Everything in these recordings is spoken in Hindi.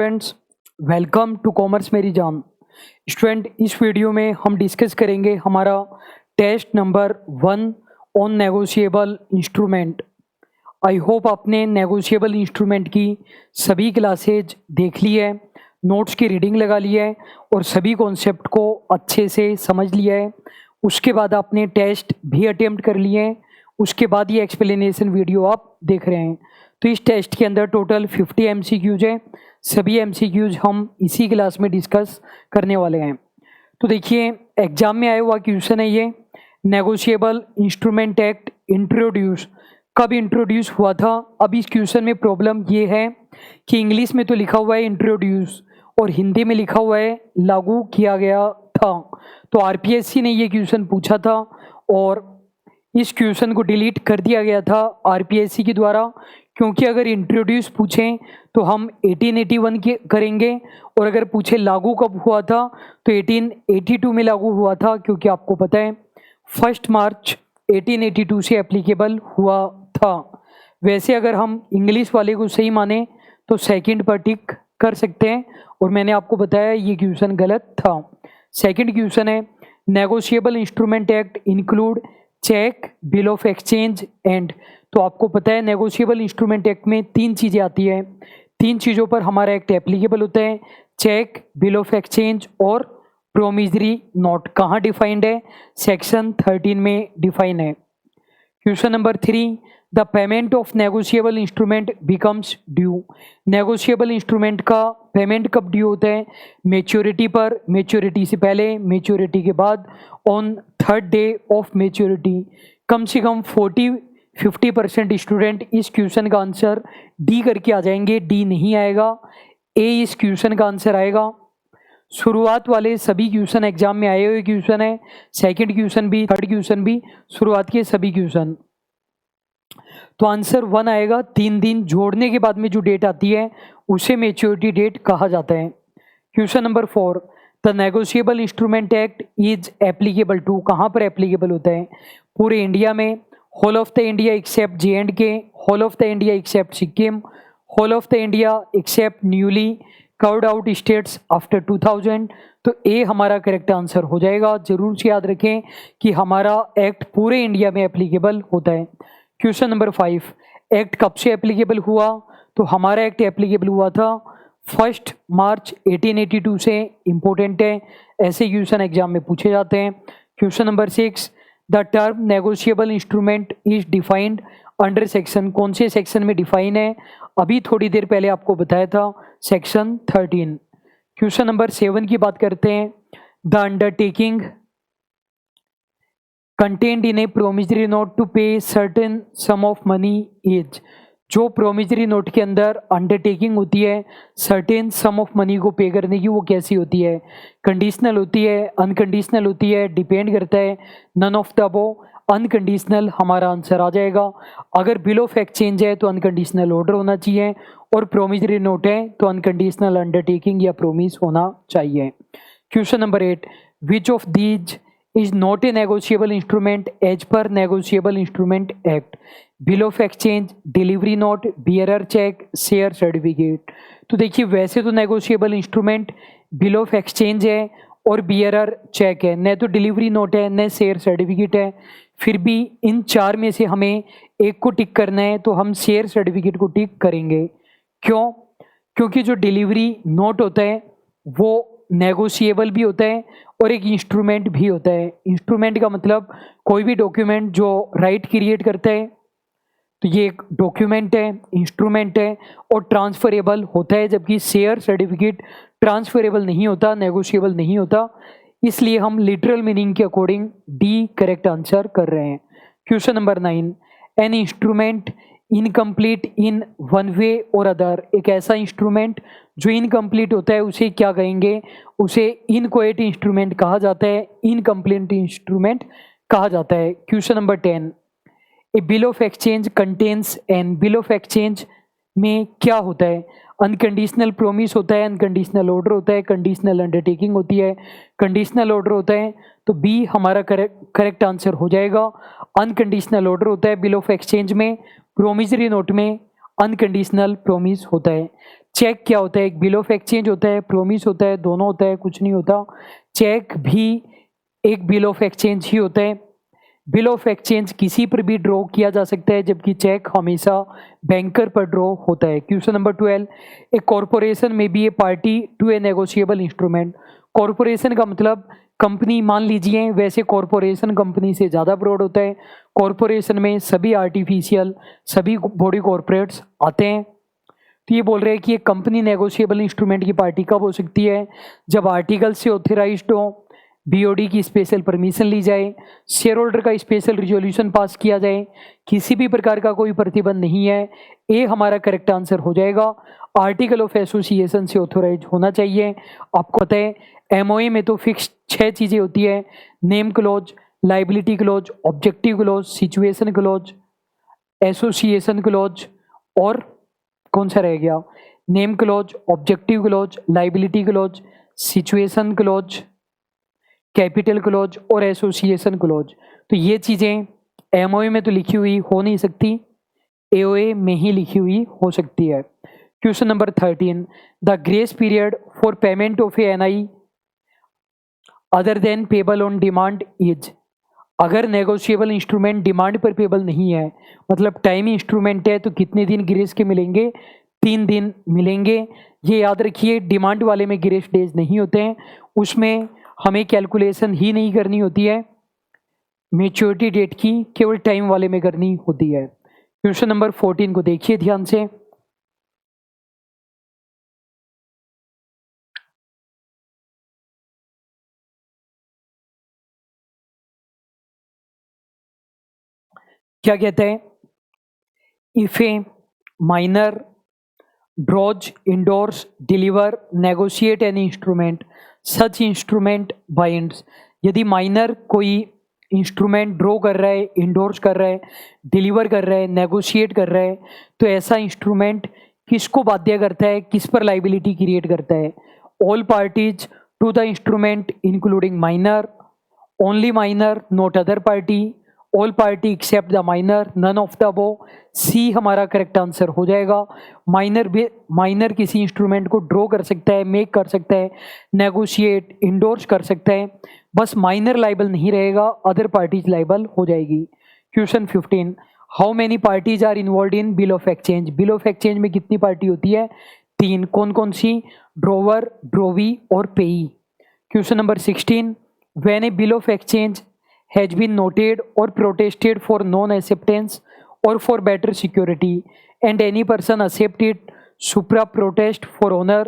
फ्रेंड्स, वेलकम टू कॉमर्स मेरी जान। स्टूडेंट, इस वीडियो में हम डिस्कस करेंगे हमारा test number 1 on negotiable instrument. I hope आपने नेगोशिएबल इंस्ट्रूमेंट की सभी क्लासेज देख ली है, नोट्स की रीडिंग लगा ली है और सभी कॉन्सेप्ट को अच्छे से समझ लिया है। उसके बाद आपने टेस्ट भी अटेम्प्ट कर लिए हैं, उसके बाद ये एक्सप्लेनेशन वीडियो आप देख रहे हैं। तो इस टेस्ट के अंदर टोटल 50 MCQs है। सभी MCQs हम इसी क्लास में डिस्कस करने वाले हैं। तो देखिए, एग्जाम में आया हुआ क्वेश्चन है ये, नेगोशिएबल इंस्ट्रूमेंट एक्ट इंट्रोड्यूस कब इंट्रोड्यूस हुआ था। अब इस क्वेश्चन में प्रॉब्लम ये है कि इंग्लिश में तो लिखा हुआ है इंट्रोड्यूस और हिंदी में लिखा हुआ है लागू किया गया था। तो RPSC ने ये क्वेश्चन पूछा था और इस क्वेश्चन को डिलीट कर दिया गया था RPSC के द्वारा, क्योंकि अगर इंट्रोड्यूस पूछें तो हम 1881 के करेंगे और अगर पूछे लागू कब हुआ था तो 1882 में लागू हुआ था, क्योंकि आपको पता है 1 मार्च 1882 से एप्लीकेबल हुआ था। वैसे अगर हम इंग्लिश वाले को सही माने तो सेकंड पर टिक कर सकते हैं और मैंने आपको बताया ये क्वेश्चन गलत था। सेकंड क्वेश्चन है, negotiable instrument act include cheque, bill of exchange and. तो आपको पता है नेगोशिएबल इंस्ट्रूमेंट एक्ट में 3 चीज़ें आती हैं, 3 चीज़ों पर हमारा एक्ट एप्लीकेबल होता है, चेक, बिल ऑफ एक्सचेंज और प्रोमिसरी नोट। कहाँ डिफाइंड है? सेक्शन 13 में डिफाइन है। Question number 3, the payment of negotiable instrument becomes due. Negotiable instrument का पेमेंट कब ड्यू होता है? मैच्योरिटी पर, मैच्योरिटी से पहले, मैच्योरिटी के बाद, on 3rd day of maturity. कम से कम 40-50% स्टूडेंट इस क्वेश्चन का आंसर डी करके आ जाएंगे। डी नहीं आएगा, ए इस क्वेश्चन का आंसर आएगा। शुरुआत वाले सभी क्वेश्चन एग्जाम में आए हुए क्वेश्चन है, सेकंड क्वेश्चन भी, थर्ड क्वेश्चन भी, शुरुआत के सभी क्वेश्चन। तो आंसर 1 आएगा। 3 दिन जोड़ने के बाद में जो डेट आती है उसे मैच्योरिटी डेट कहा जाता है। Question number 4, the negotiable instrument act is applicable to. कहाँ पर एप्लीकेबल होता है? पूरे इंडिया में, whole of the India except JNK, whole of the India except Sikkim, whole of the India except newly carved out states after 2000। तो ए हमारा करेक्ट आंसर हो जाएगा। जरूर से याद रखें कि हमारा एक्ट पूरे इंडिया में एप्लीकेबल होता है। क्वेश्चन नंबर 5, एक्ट कब से एप्लीकेबल हुआ? तो हमारा एक्ट एप्लीकेबल हुआ था 1 मार्च 1882 से। इंपॉर्टेंट है, ऐसे क्वेश्चन एग्जाम में पूछे जाते हैं। Question number 6, the term negotiable instrument is defined under section. कौन से सेक्शन में डिफाइन है? अभी थोड़ी देर पहले आपको बताया था, सेक्शन 13। क्वेश्चन नंबर 7 की बात करते हैं, the undertaking content in a promissory note to pay certain sum of money is. जो प्रोमिसरी नोट के अंदर अंडरटेकिंग होती है सर्टेन सम ऑफ मनी को पे करने की, वो कैसी होती है? कंडीशनल होती है, अनकंडीशनल होती है, डिपेंड करता है, none of the above. Unconditional हमारा आंसर आ जाएगा। अगर बिल ऑफ एक्सचेंज है तो अनकंडीशनल ऑर्डर होना चाहिए और प्रोमिसरी नोट है तो अनकंडीशनल अंडरटेकिंग या प्रोमिस होना चाहिए। Question number 8, which of these is not a negotiable instrument as per negotiable instrument act? Bill of exchange, delivery note, bearer cheque, share certificate. तो देखिए, वैसे तो negotiable instrument bill of exchange है और बियरर चेक है, न तो डिलीवरी नोट है न शेयर सर्टिफिकेट है। फिर भी इन 4 में से हमें एक को टिक करना है तो हम शेयर सर्टिफिकेट को टिक करेंगे। क्यों? क्योंकि जो डिलीवरी नोट होता है वो नेगोशिएबल भी होता है और एक इंस्ट्रूमेंट भी होता है। इंस्ट्रूमेंट का मतलब कोई भी डॉक्यूमेंट जो राइट क्रिएट करता है, तो ये एक डॉक्यूमेंट है, इंस्ट्रूमेंट है और ट्रांसफरेबल होता है, जबकि शेयर सर्टिफिकेट ट्रांसफरेबल नहीं होता, नेगोशिएबल नहीं होता। इसलिए हम लिटरल मीनिंग के अकॉर्डिंग डी करेक्ट आंसर कर रहे हैं। Question number 9, an instrument incomplete in one way और अदर। एक ऐसा इंस्ट्रूमेंट जो इनकम्प्लीट होता है उसे क्या कहेंगे? उसे इनकोएट इंस्ट्रूमेंट कहा जाता है, इनकम्प्लीट इंस्ट्रूमेंट कहा जाता है। Question number 10, A bill of exchange contains an. Bill of exchange में क्या होता है? अनकंडीशनल प्रोमिस होता है, अनकंडीशनल ऑर्डर होता है, कंडीशनल अंडरटेकिंग होती है, कंडीशनल ऑर्डर होता है। तो बी हमारा करेक्ट आंसर हो जाएगा। अनकंडीशनल ऑर्डर होता है बिल ऑफ एक्सचेंज में, प्रोमिसरी नोट में अनकंडीशनल प्रोमिस होता है। चेक क्या होता है? एक बिल ऑफ एक्सचेंज होता है, प्रोमिस होता है, दोनों होता है, कुछ नहीं होता। चेक भी एक बिल ऑफ एक्सचेंज ही होता है। बिल ऑफ एक्सचेंज किसी पर भी ड्रॉ किया जा सकता है, जबकि चेक हमेशा बैंकर पर ड्रॉ होता है। Question number 12, a corporation may be a party to a negotiable instrument. Corporation का मतलब कंपनी मान लीजिए, वैसे कॉरपोरेशन कंपनी से ज़्यादा ब्रॉड होता है। कॉरपोरेशन में सभी आर्टिफिशियल, सभी बॉडी कॉरपोरेट्स आते हैं। तो ये बोल रहे हैं कि एक कंपनी नेगोशिएबल इंस्ट्रूमेंट की पार्टी कब हो सकती है? जब आर्टिकल से ऑथराइज्ड हो, बीओडी की स्पेशल परमिशन ली जाए, शेयर होल्डर का स्पेशल रिजोल्यूशन पास किया जाए, किसी भी प्रकार का कोई प्रतिबंध नहीं है। ए हमारा करेक्ट आंसर हो जाएगा। आर्टिकल ऑफ एसोसिएशन से ऑथोराइज होना चाहिए। आपको पता है एमओए में तो फिक्स 6 चीज़ें होती है: name close, liability close, objective close, situation close, association close, और कौन सा रह गया? Name close, objective close, liability close, situation close, capital close और एसोसिएशन क्लोज। तो ये चीज़ें एमओए में तो लिखी हुई हो नहीं सकती, एओए में ही लिखी हुई हो सकती है। Question number 13, the grace period for payment of NI other than payable on demand is. अगर नेगोशिएबल इंस्ट्रूमेंट डिमांड पर पेबल नहीं है, मतलब टाइम इंस्ट्रूमेंट है, तो कितने दिन ग्रेस के मिलेंगे? 3 दिन मिलेंगे। ये याद रखिए, डिमांड वाले में ग्रेस डेज नहीं होते हैं, उसमें हमें कैलकुलेशन ही नहीं करनी होती है मैच्योरिटी डेट की, केवल टाइम वाले में करनी होती है। क्वेश्चन नंबर 14 को देखिए ध्यान से। क्या कहते हैं? If a minor draws, endorse, deliver, negotiate an instrument, such instrument binds. यदि माइनर कोई इंस्ट्रूमेंट ड्रॉ कर रहा है, इंडोर्स कर रहा है, डिलीवर कर रहा है, नेगोशिएट कर रहा है, तो ऐसा इंस्ट्रूमेंट किसको बाध्य करता है, किस पर लाइबिलिटी क्रिएट करता है? All parties to the instrument including minor, only minor, not other party, all party except the minor, none of the above. C हमारा करेक्ट आंसर हो जाएगा। माइनर किसी इंस्ट्रूमेंट को ड्रॉ कर सकता है, मेक कर सकता है, नेगोशिएट, इंडोर्स कर सकता है, बस माइनर लाइबल नहीं रहेगा, अदर पार्टीज लाइबल हो जाएगी। Question 15, how many parties are involved in bill of exchange. Bill of exchange में कितनी पार्टी होती है? 3। कौन कौन सी? ड्रोवर, ड्रोवी और पेई। Question number 16, when A bill of exchange has been noted or protested for non-acceptance or for better security and any person accept it supra protest for honor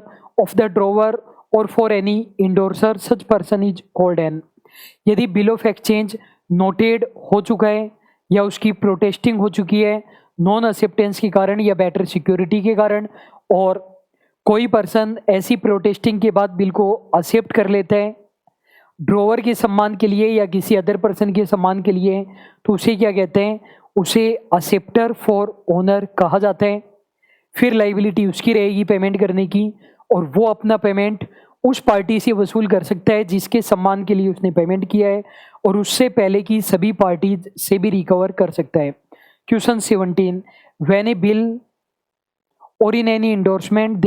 of the drawer or for any endorser, such person is called an। यदि बिल ऑफ एक्सचेंज नोटेड हो चुका है या उसकी प्रोटेस्टिंग हो चुकी है नॉन एक्सेप्टेंस के कारण या बेटर सिक्योरिटी के कारण, और कोई पर्सन ऐसी प्रोटेस्टिंग के बाद बिल को एक्सेप्ट कर लेता है ड्रोवर के सम्मान के लिए या किसी अदर पर्सन के सम्मान के लिए, तो उसे क्या कहते हैं? उसे एक्सेप्टर फॉर ओनर कहा जाता है। फिर लाइबिलिटी उसकी रहेगी पेमेंट करने की, और वो अपना पेमेंट उस पार्टी से वसूल कर सकता है जिसके सम्मान के लिए उसने पेमेंट किया है, और उससे पहले की सभी पार्टीज से भी रिकवर कर सकता है। क्वेश्चन 17, व्हेन ए बिल और in any endorsement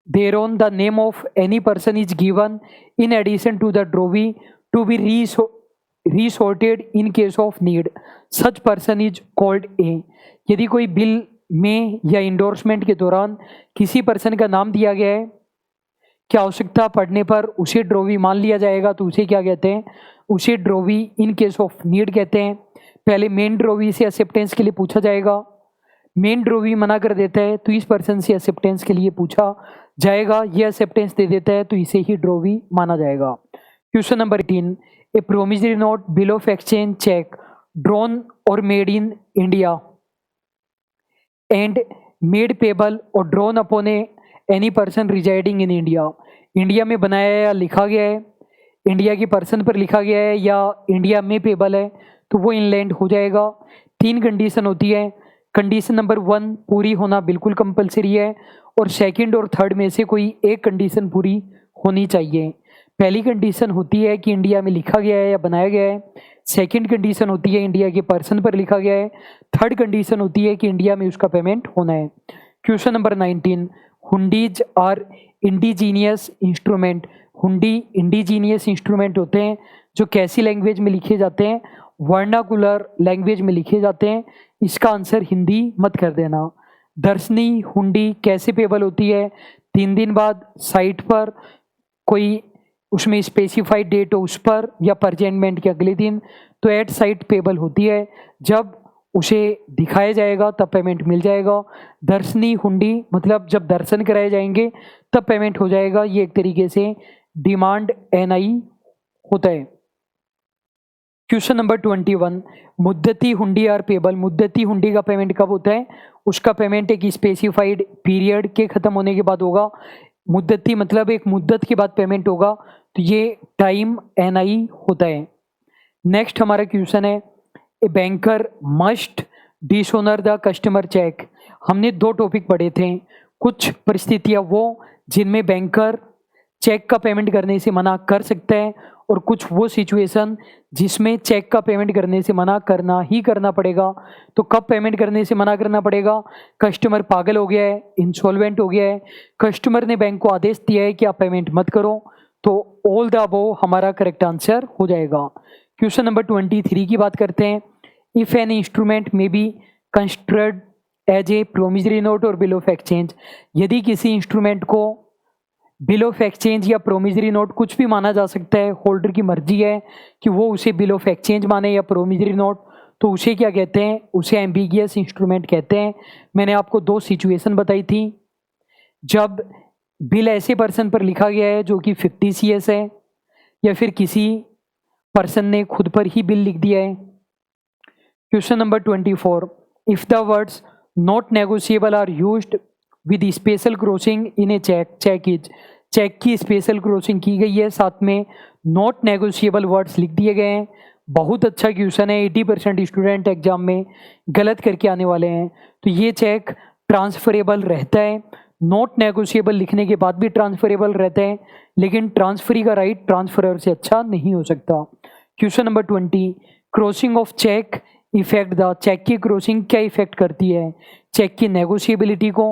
thereon the name of any person is given in addition to the drawee to be resorted in case of need, such person is called a। यदि कोई बिल में या इंडोर्समेंट के दौरान किसी पर्सन का नाम दिया गया है, क्या आवश्यकता पड़ने पर उसे ड्रोवी मान लिया जाएगा, तो उसे क्या कहते हैं? उसे ड्रोवी इन केस ऑफ नीड कहते हैं। पहले मेन ड्रोवी से एक्सेप्टेंस के लिए पूछा जाएगा, मेन ड्रोवी मना कर देता है तो इस पर्सन से एक्सेप्टेंस के लिए पूछा जाएगा, ये एक्सेप्टेंस दे देता है तो इसे ही ड्रोवी माना जाएगा। Question number 18, a promissory note, bill of exchange, cheque drawn or made in India and made payable or drawn upon any person residing in India. India में बनाया या लिखा गया है, इंडिया के पर्सन पर लिखा गया है या इंडिया में पेबल है, तो वो इनलैंड हो जाएगा। 3 कंडीशन होती है। कंडीशन नंबर 1 पूरी होना बिल्कुल कंपलसरी है, और सेकंड और थर्ड में से कोई एक कंडीशन पूरी होनी चाहिए। पहली कंडीशन होती है कि इंडिया में लिखा गया है या बनाया गया है, सेकंड कंडीशन होती है इंडिया के पर्सन पर लिखा गया है, थर्ड कंडीशन होती है कि इंडिया में उसका पेमेंट होना है। Question number 19, hundis are indigenous instrument. Hundi indigenous instrument होते हैं जो कैसी लैंग्वेज में लिखे जाते हैं, वर्नाकुलर लैंग्वेज में लिखे जाते हैं। इसका आंसर हिंदी मत कर देना। दर्शनी हुंडी कैसे पेबल होती है, 3 दिन बाद साइट पर, कोई उसमें स्पेसिफाइड डेट हो उस पर, या परजेंटमेंट के अगले दिन, तो एट साइट पेबल होती है। जब उसे दिखाया जाएगा तब पेमेंट मिल जाएगा। दर्शनी हुंडी मतलब जब दर्शन कराए जाएंगे तब पेमेंट हो जाएगा। ये एक तरीके से डिमांड एनआई होता है। क्वेश्चन नंबर 21, मुद्दती हुंडी आर पेबल। मुद्दती हुंडी का पेमेंट कब होता है? उसका पेमेंट एक स्पेसिफाइड पीरियड के खत्म होने के बाद होगा। मुद्दती मतलब एक मुद्दत के बाद पेमेंट होगा, तो ये टाइम एनआई होता है। नेक्स्ट हमारा क्वेश्चन है, a banker must dishonour the customer cheque. हमने 2 टॉपिक पढ़े थे। कुछ परिस्थितियां वो जिनमें बैंकर चेक का पेमेंट करने से मना कर सकता है, और कुछ वो सिचुएशन जिसमें चेक का पेमेंट करने से मना करना ही करना पड़ेगा। तो कब पेमेंट करने से मना करना पड़ेगा? कस्टमर पागल हो गया है, इंसॉल्वेंट हो गया है, कस्टमर ने बैंक को आदेश दिया है कि आप पेमेंट मत करो, तो ऑल द अबव हमारा करेक्ट आंसर हो जाएगा। क्वेश्चन नंबर 23 की बात करते हैं। If an instrument may be constructed as a promissory note और बिल ऑफ एक्सचेंज। यदि किसी इंस्ट्रूमेंट को बिल ऑफ एक्सचेंज या प्रोमिसरी नोट कुछ भी माना जा सकता है, होल्डर की मर्जी है कि वो उसे बिल ऑफ एक्सचेंज माने या प्रोमिसरी नोट, तो उसे क्या कहते हैं? उसे एम्बिगियस इंस्ट्रूमेंट कहते हैं। मैंने आपको 2 सिचुएशन बताई थी। जब बिल ऐसे पर्सन पर लिखा गया है जो कि फिक्टिशियस है, या फिर किसी पर्सन ने खुद पर ही बिल लिख दिया है। Question number 24, if the words not negotiable are used with special crossing in a cheque is. Cheque की स्पेशल क्रॉसिंग की गई है, साथ में नॉट नेगोशिएबल वर्ड्स लिख दिए गए हैं। बहुत अच्छा क्वेश्चन है, 80% स्टूडेंट एग्जाम में गलत करके आने वाले हैं। तो ये चेक ट्रांसफरेबल रहता है, नॉट नेगोशिएबल लिखने के बाद भी ट्रांसफरेबल रहता है, लेकिन ट्रांसफरी का राइट ट्रांसफरर से अच्छा नहीं हो सकता। Question number 20, crossing of cheque effect the. Cheque की क्रॉसिंग क्या इफेक्ट करती है? चेक की नेगोशिएबिलिटी को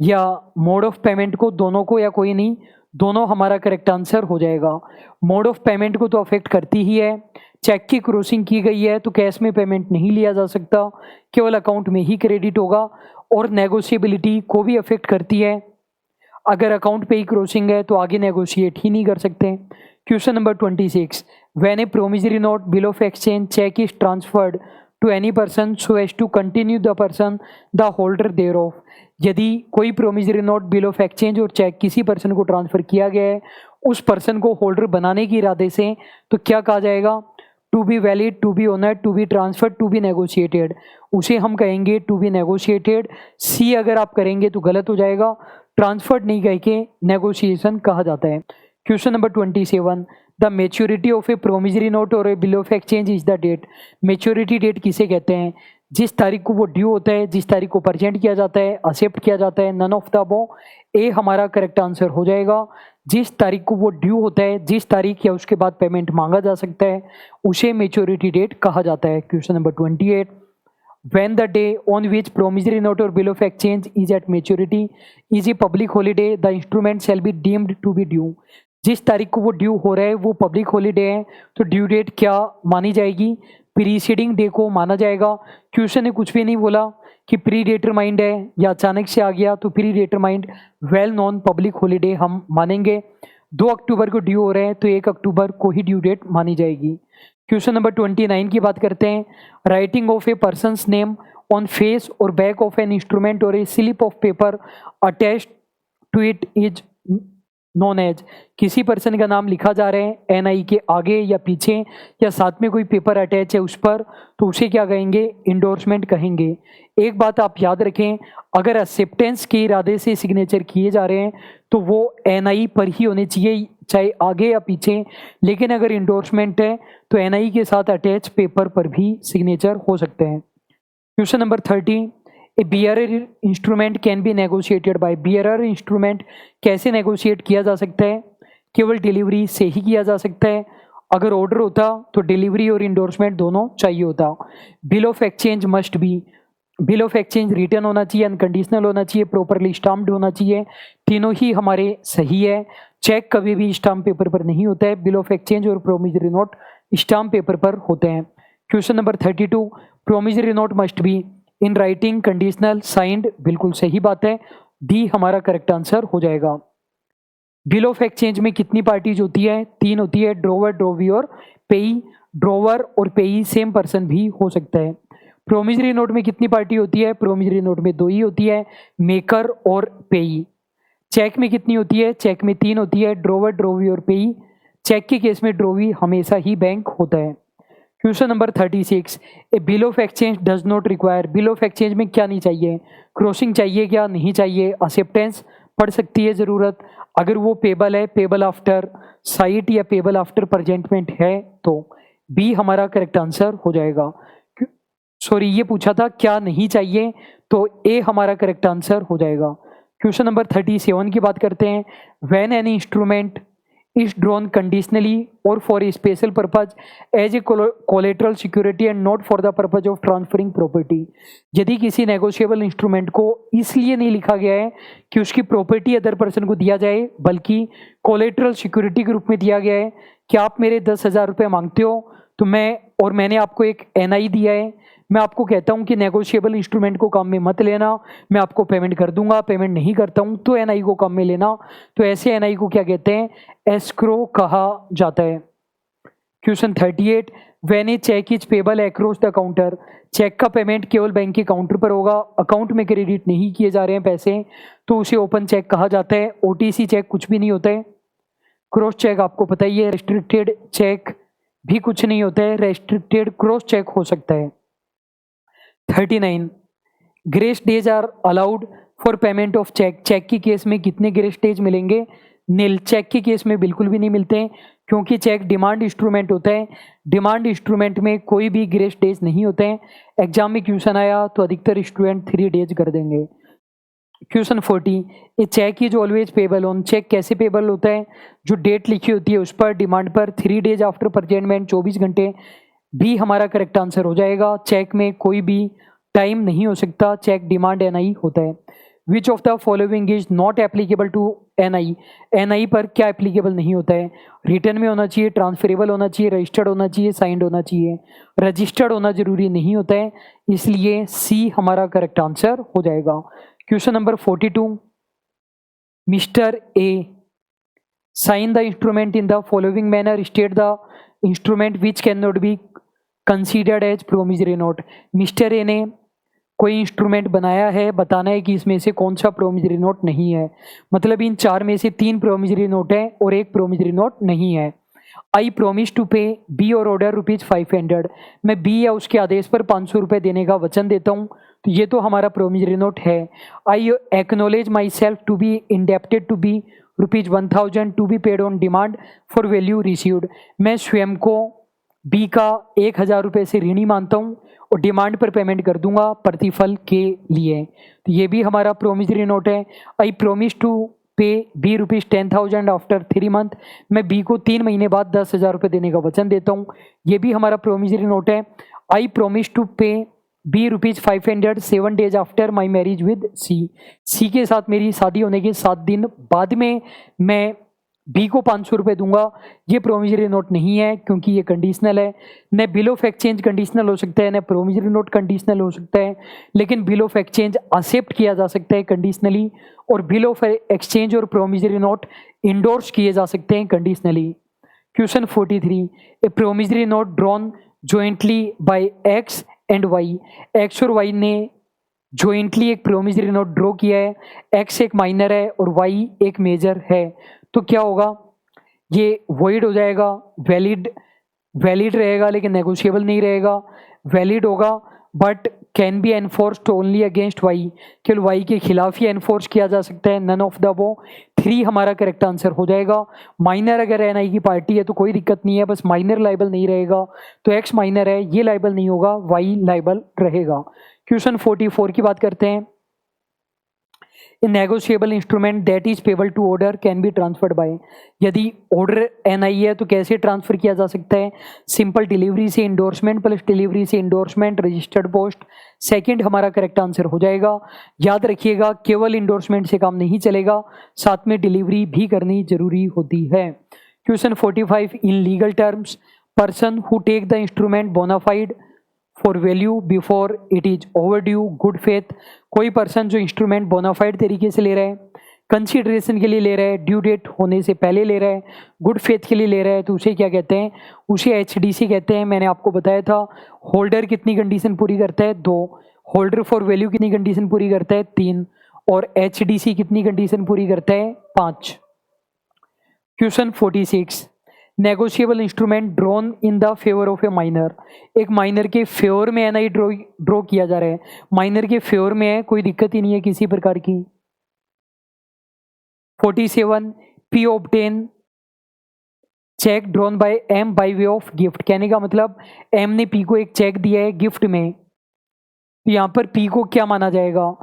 या मोड ऑफ पेमेंट को, दोनों को या कोई नहीं? दोनों हमारा करेक्ट आंसर हो जाएगा। मोड ऑफ पेमेंट को तो अफेक्ट करती ही है। चेक की क्रॉसिंग की गई है तो कैश में पेमेंट नहीं लिया जा सकता, केवल अकाउंट में ही क्रेडिट होगा। और नेगोशिएबिलिटी को भी अफेक्ट करती है, अगर अकाउंट पे ही क्रॉसिंग है तो आगे नेगोशिएट ही नहीं कर सकते। Question number 26, when a promissory note, bill of exchange, cheque is transferred to any person so as to continue the person the holder thereof. यदि कोई promissory note, bill of exchange और चेक किसी पर्सन को ट्रांसफर किया गया है उस पर्सन को होल्डर बनाने के इरादे से, तो क्या कहा जाएगा? To be valid, to be honoured, to be transferred, to be negotiated. उसे हम कहेंगे टू बी नेगोशिएटेड। सी अगर आप करेंगे तो गलत हो जाएगा, ट्रांसफर्ड नहीं कह के नेगोशिएशन कहा जाता है। Question number 27, the maturity of a promissory note or a bill of exchange is the date. Maturity date किसे कहते हैं? जिस तारीख को वो ड्यू होता है, जिस तारीख को प्रेजेंट किया जाता है, एक्सेप्ट किया जाता है। नन ऑफ द अबव, ए हमारा करेक्ट आंसर हो जाएगा। जिस तारीख को वो ड्यू होता है, जिस तारीख या उसके बाद पेमेंट मांगा जा सकता है, उसे मेच्योरिटी डेट कहा जाता है। Question number 28, when the day on which promissory note or bill of exchange is at maturity is a public holiday, the instrument shall be deemed to be due। जिस तारीख को वो ड्यू हो रहा है वो पब्लिक हॉलीडे है, तो ड्यू डेट क्या मानी जाएगी? प्रीसीडिंग डे को माना जाएगा। क्वेश्चन ने कुछ भी नहीं बोला कि प्री डिटरमाइंड है या अचानक से आ गया, तो pre determined well non public holiday हम मानेंगे। 2 अक्टूबर को ड्यू हो रहे हैं तो 1 अक्टूबर को ही ड्यू डेट मानी जाएगी। क्वेश्चन नंबर 29 की बात करते हैं। Writing of a person's name on face or back of an instrument or a slip of paper attached to it is known as. किसी पर्सन का नाम लिखा जा रहा है एनआई के आगे या पीछे, या साथ में कोई पेपर अटैच है उस पर, तो उसे क्या कहेंगे? इंडोर्समेंट कहेंगे। एक बात आप याद रखें, अगर एक्सेप्टेंस के इरादे से सिग्नेचर किए जा रहे हैं तो वो एनआई पर ही होने चाहिए, चाहे आगे या पीछे। लेकिन अगर इंडोर्समेंट है तो एनआई के साथ अटैच पेपर पर भी सिग्नेचर हो सकते हैं। Question number 30, a bearer instrument can be negotiated by. Bearer instrument कैसे नेगोशिएट किया जा सकता है? केवल डिलीवरी से ही किया जा सकता है। अगर ऑर्डर होता तो डिलीवरी और इंडोर्समेंट दोनों चाहिए होता। Bill of exchange must be. Bill of exchange return होना चाहिए, अनकंडीशनल होना चाहिए, प्रॉपरली स्टाम्प्ड होना चाहिए। तीनों ही हमारे सही है। चेक कभी भी स्टाम्प पेपर पर नहीं होता है, बिल ऑफ एक्सचेंज और प्रोमिसरी नोट स्टाम्प पेपर पर होते हैं। Question number 32, promissory note must be in writing, conditional, signed. बिल्कुल सही बात है, डी हमारा करेक्ट आंसर हो जाएगा। बिल ऑफ एक्सचेंज में कितनी पार्टीज होती है? 3 होती है, ड्रोवर, ड्रोवी और पेई। ड्रोवर और पेई सेम पर्सन भी हो सकता है। प्रोमिसरी नोट में कितनी पार्टी होती है? प्रोमिसरी नोट में 2 ही होती है, मेकर और पेई। चेक में कितनी होती है? चेक में 3 होती है, ड्रोवर, ड्रोवी और पेई। चेक के केस में ड्रोवी हमेशा ही बैंक होता है। Question number 36, A bill of exchange does not require. Bill of exchange में क्या नहीं चाहिए? क्रॉसिंग चाहिए क्या? नहीं चाहिए। एक्सेप्टेंस पड़ सकती है ज़रूरत, अगर वो पेबल है, पेबल आफ्टर साइट या पेबल आफ्टर प्रेजेंटमेंट है तो बी हमारा करेक्ट आंसर हो जाएगा। सॉरी, ये पूछा था क्या नहीं चाहिए, तो ए हमारा करेक्ट आंसर हो जाएगा। क्वेश्चन नंबर 37 की बात करते हैं। When any instrument is drawn conditionally or for a special purpose as a collateral security and not for the purpose of transferring property. यदि किसी नेगोशिएबल इंस्ट्रूमेंट को इसलिए नहीं लिखा गया है कि उसकी प्रॉपर्टी अदर पर्सन को दिया जाए, बल्कि कोलेटरल सिक्योरिटी के रूप में दिया गया है कि आप मेरे 10,000 रुपये मांगते हो तो मैंने आपको एक NI दिया है, मैं आपको कहता हूं कि नेगोशिएबल इंस्ट्रूमेंट को काम में मत लेना, मैं आपको पेमेंट कर दूंगा, पेमेंट नहीं करता हूं तो NI को काम में लेना, तो ऐसे NI को क्या कहते हैं? एस्क्रो कहा जाता है। Question 38, when a cheque is payable across the counter. Cheque का पेमेंट केवल बैंक के काउंटर पर होगा, अकाउंट में क्रेडिट नहीं किए जा रहे हैं पैसे, तो उसे ओपन चेक कहा जाता है। OTC चेक कुछ भी नहीं होता है। क्रॉस चेक आपको पता ही है, रेस्ट्रिक्टेड चेक भी कुछ नहीं होता है, रेस्ट्रिक्टेड क्रॉस चेक हो सकता है। 39, grace days are allowed for payment of cheque. Cheque के केस में कितने ग्रेस डेज मिलेंगे? नील। चेक के केस में बिल्कुल भी नहीं मिलते हैं, क्योंकि चेक डिमांड इंस्ट्रूमेंट होता है। डिमांड इंस्ट्रूमेंट में कोई भी ग्रेस डेज नहीं होते हैं। एग्जाम में क्वेश्चन आया तो अधिकतर स्टूडेंट 3 डेज कर देंगे। Question 40, a cheque is always payable on. Cheque कैसे पेबल होता है? जो डेट लिखी होती है उस पर, डिमांड पर, 3 डेज आफ्टर प्रेजेंटमेंट, 24 घंटे। भी हमारा करेक्ट आंसर हो जाएगा। चेक में कोई भी टाइम नहीं हो सकता, चेक डिमांड NI होता है। Which of the following is not applicable to NI। NI पर क्या एप्लीकेबल नहीं होता है? रिटर्न में होना चाहिए, ट्रांसफरेबल होना चाहिए, रजिस्टर्ड होना चाहिए, साइंड होना चाहिए। रजिस्टर्ड होना जरूरी नहीं होता है, इसलिए सी हमारा करेक्ट आंसर हो जाएगा। Question number 42, mister A sign the instrument in the following manner, state the instrument which can not be considered as promissory note. Mister A ने कोई इंस्ट्रूमेंट बनाया है, बताना है कि इसमें से कौन सा प्रोमिसरी नोट नहीं है। मतलब इन 4 में से 3 प्रोमिसरी नोट है और 1 प्रोमिसरी नोट नहीं है। I promise to pay B और ऑर्डर ₹500। मैं बी या उसके आदेश पर 500 रुपये देने का वचन देता हूँ, तो ये तो हमारा प्रोमिसरी नोट है। I acknowledge myself to be indebted to B ₹1000 to be paid on demand for value received. मैं स्वयं को बी का 1000 रुपये से ऋणी मानता हूँ और डिमांड पर पेमेंट कर दूंगा प्रतिफल के लिए, तो ये भी हमारा प्रोमिसरी नोट है। I promise to pay B ₹10,000 after 3 month. मैं बी को 3 महीने बाद 10,000 रुपये देने का वचन देता हूँ, ये भी हमारा प्रोमिसरी नोट है। I promise to pay B ₹500 7 days after my marriage with C. C के साथ मेरी शादी होने के 7 दिन बाद में मैं बी को 500 रुपये दूंगा। ये प्रोमिसरी नोट नहीं है, क्योंकि ये कंडीशनल है। न बिल ऑफ एक्सचेंज कंडीशनल हो सकता है, न प्रोमिसरी नोट कंडीशनल हो सकता है, लेकिन बिल ऑफ एक्सचेंज एक्सेप्ट किया जा सकता है कंडीशनली, और बिल ऑफ एक्सचेंज और प्रोमिसरी नोट इंडोर्स किए जा सकते हैं conditionally. Question 43, a promissory note drawn jointly by X and Y. X और वाई ने जॉइंटली एक प्रोमिसरी नोट ड्रॉ किया है। एक्स एक माइनर है और वाई एक मेजर है, तो क्या होगा? ये वॉइड हो जाएगा। वैलिड रहेगा लेकिन नेगोशिएबल नहीं रहेगा। वैलिड होगा but can be enforced only against Y. केवल वाई के खिलाफ ही एनफोर्स किया जा सकता है। नन ऑफ द अबव 3 हमारा करेक्ट आंसर हो जाएगा। माइनर अगर NI की पार्टी है तो कोई दिक्कत नहीं है, बस माइनर लाइबल नहीं रहेगा, तो एक्स माइनर है, ये लाइबल नहीं होगा, वाई लाइबल रहेगा। क्वेश्चन 44 की बात करते हैं। A negotiable instrument that is payable to order can be transferred by, यदि ऑर्डर एनआई है तो कैसे ट्रांसफर किया जा सकता है? सिंपल डिलीवरी से इंडोर्समेंट प्लस डिलीवरी से इंडोर्समेंट रजिस्टर्ड पोस्ट, सेकंड हमारा करेक्ट आंसर हो जाएगा। याद रखिएगा केवल इंडोर्समेंट से काम नहीं चलेगा, साथ में डिलीवरी भी करनी जरूरी होती है। Question 45 in legal terms person who take the instrument bona fide for value before it is overdue good faith, कोई पर्सन जो इंस्ट्रूमेंट बोनाफाइड तरीके से ले रहा है, कंसिडरेशन के लिए ले रहा है, ड्यू डेट होने से पहले ले रहा है, गुड फेथ के लिए ले रहा है, तो उसे क्या कहते हैं? उसे एचडीसी कहते हैं। मैंने आपको बताया था होल्डर कितनी कंडीशन पूरी करता है? 2, होल्डर फॉर वैल्यू कितनी कंडीशन पूरी करता है? 3, और एचडीसी कितनी कंडीशन पूरी करता है? 5। Question 46 negotiable instrument drawn in the favour of A minor, एक माइनर के फेवर में एनआई ड्रॉ किया जा रहा है, माइनर के फेवर में है, कोई दिक्कत ही नहीं है किसी प्रकार की। 47 P obtain cheque drawn by M by way of gift, कहने का मतलब एम ने पी को एक चेक दिया है गिफ्ट में, तो यहाँ पर पी को क्या माना जाएगा?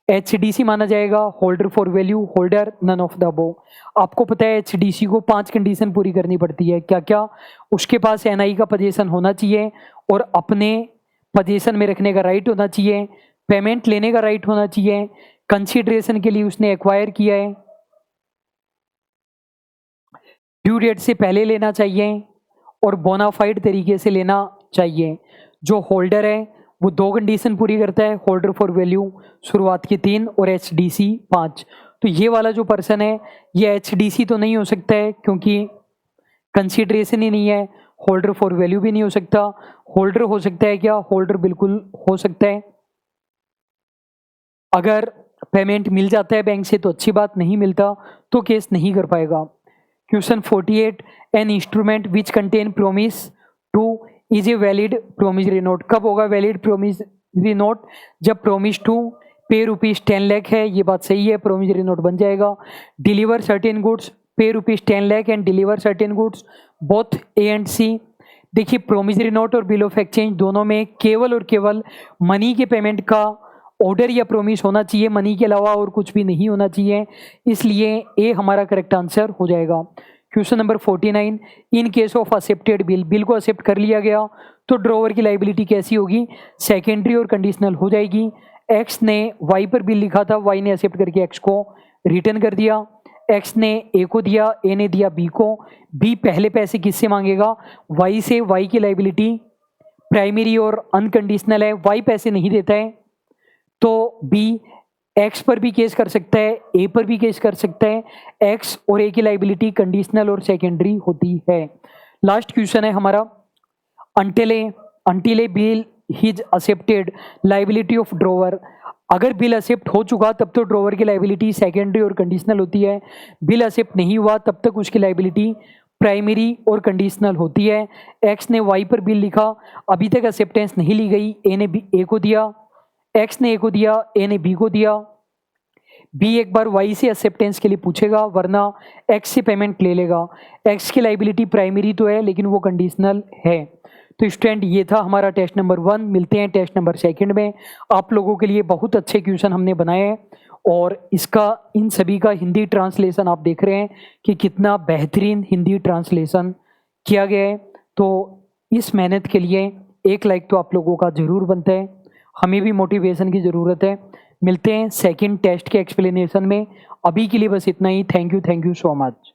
एचडीसी माना जाएगा, holder for value, holder, none of the above. आपको पता है एचडीसी को 5 कंडीशन पूरी करनी पड़ती है, क्या क्या? उसके पास एनआई का पोजीशन होना चाहिए और अपने पोजीशन में रखने का राइट होना चाहिए, पेमेंट लेने का राइट होना चाहिए, कंसिडरेशन के लिए उसने एक्वायर किया है, ड्यू डेट से पहले लेना चाहिए और बोनाफाइड तरीके से लेना चाहिए। जो होल्डर है वो 2 कंडीशन पूरी करता है, होल्डर फॉर वैल्यू शुरुआत की 3 और एचडीसी 5। तो ये वाला जो पर्सन है ये एचडीसी तो नहीं हो सकता है क्योंकि कंसिडरेशन ही नहीं है, होल्डर फॉर वैल्यू भी नहीं हो सकता, होल्डर हो सकता है क्या? होल्डर बिल्कुल हो सकता है। अगर पेमेंट मिल जाता है बैंक से तो अच्छी बात, नहीं मिलता तो केस नहीं कर पाएगा। Question 48 an instrument which contain promise to is a valid promissory note, कब होगा वैलिड प्रोमिसरी नोट? जब promise to pay rupees 10 lakh है, ये बात सही है, प्रोमिसरी नोट बन जाएगा। Deliver certain goods pay rupees 10 lakh and deliver certain goods both A and C. देखिए प्रोमिसरी नोट और बिल ऑफ एक्सचेंज दोनों में केवल और केवल मनी के पेमेंट का ऑर्डर या प्रोमिस होना चाहिए, मनी के अलावा और कुछ भी नहीं होना चाहिए, इसलिए ए हमारा करेक्ट आंसर हो जाएगा। Question number 49 in case of accepted bill, bill को एक्सेप्ट कर लिया गया तो ड्रॉवर की लाइबिलिटी कैसी होगी? सेकेंडरी और कंडीशनल हो जाएगी। एक्स ने वाई पर बिल लिखा था, वाई ने एक्सेप्ट करके एक्स को रिटर्न कर दिया, एक्स ने ए को दिया, ए ने दिया बी को, बी पहले पैसे किससे मांगेगा? वाई से। वाई की लाइबिलिटी प्राइमरी और अनकंडीशनल है, वाई पैसे नहीं देता है तो बी एक्स पर भी केस कर सकता है, ए पर भी केस कर सकता है, एक्स और ए की लाइबिलिटी कंडीशनल और सेकेंडरी होती है। लास्ट क्वेश्चन है हमारा until A bill his accepted liability of drawer, अगर बिल एक्सेप्ट हो चुका तब तो ड्रॉवर की लाइबिलिटी सेकेंडरी और कंडीशनल होती है, बिल एक्सेप्ट नहीं हुआ तब तक उसकी लाइबिलिटी प्राइमरी और कंडीशनल होती है। एक्स ने वाई पर बिल लिखा, अभी तक एक्सेप्टेंस नहीं ली गई, ए ने ए को दिया, एक्स ने ए को दिया, ए ने बी को दिया, बी एक बार वाई से एक्सेप्टेंस के लिए पूछेगा वरना एक्स से पेमेंट ले लेगा। एक्स की लाइबिलिटी प्राइमरी तो है लेकिन वो कंडीशनल है। तो स्टूडेंट ये था हमारा टेस्ट नंबर 1, मिलते हैं टेस्ट नंबर 2 में। आप लोगों के लिए बहुत अच्छे क्वेश्चन हमने बनाए हैं और इसका इन सभी का हिंदी ट्रांसलेशन आप देख रहे हैं कि कितना बेहतरीन हिंदी ट्रांसलेशन किया गया है। तो इस मेहनत के लिए एक लाइक तो आप लोगों का ज़रूर बनता है, हमें भी मोटिवेशन की ज़रूरत है। मिलते हैं सेकंड टेस्ट के एक्सप्लेनेशन में, अभी के लिए बस इतना ही। Thank you so much.